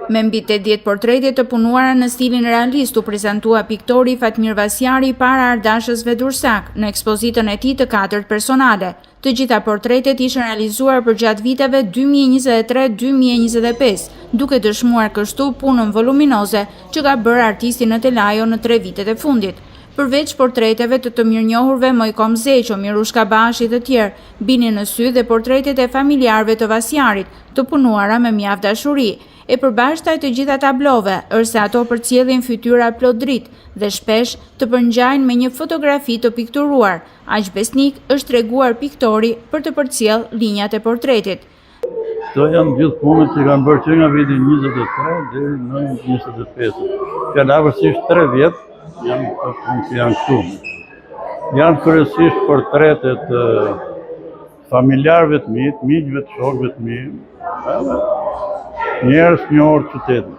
Me mbi 80 portrete të punuara në stilin realist u prezantua piktori Fatmir Vasjari para ardashësve Dursak në ekspozitën e tij të 4 personale. Të gjitha portretet ishin realizuar përgjatë viteve 2023-2025, duke dëshmuar kështu punën voluminoze që ka bërë artisti në telajo në 3 vitet e fundit. Përveç portreteve të mirënjohurve Mojkom Zeqo, Mirushka Bashi të tjerë, bini në sy dhe portretet e familjarëve të Vasjarit, të punuara me mjaft dashuri. E përbashkëtaj të gjitha tablove, ërse ato përcjellin fytyra plot dritë dhe shpesh të përngjajnë me një fotografi të pikturuar. Aq besnik është treguar piktori për të përcjell linjat e portretit. Këto janë gjithë punët që kanë bërë që nga viti 23 deri në 25. Fjallavërsisht 3 vjet janë këtu. Janë kryesisht portretet familjarëve të mi, miqve të shokëve të mi, njerëz njohur qytetit.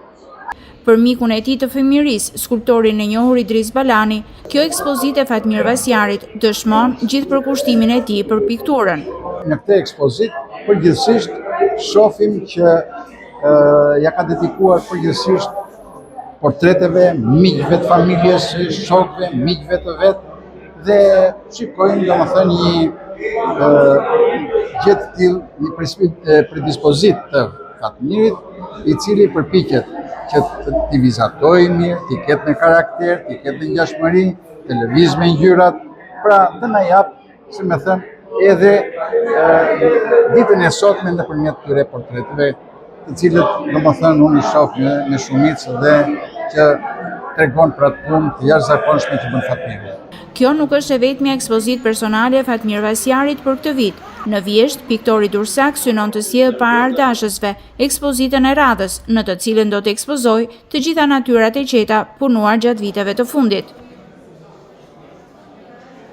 Për mikun e tij të fëmijërisë, skulptorin e njohur Idris Balani, kjo ekspozitë e Fatmir Vasjarit dëshmon gjithë përkushtimin e tij për pikturën. Në këtë ekspozitë përgjithsisht shohim që ja ka dedikuar përgjithsisht portreteve miqve të familjes, shokëve, miqve të vet dhe shikojmë domethënë një gjë të tillë, një predispozitë të Fatmirit, i cili përpiqet që të vizatojë mirë, të ketë në karakter, të ketë në ngjashmëri, të lëvizë me ngjyrat, pra të na jap, si më thënë, edhe ditën e sotme nëpërmjet këtyre portreteve, të cilët domethënë unë i shoh me shumicë dhe që tregon për atë punë të jashtëzakonshme që bën Fatmiri. Kjo nuk është e vetmja ekspozitë personale e Fatmir Vasjarit për këtë vit. Në Vjesht, piktori Dursak synon të sjellë para ardashësve ekspozitën e radhës, në të cilën do të ekspozojë të gjitha natyrat e qeta punuar gjatë viteve të fundit.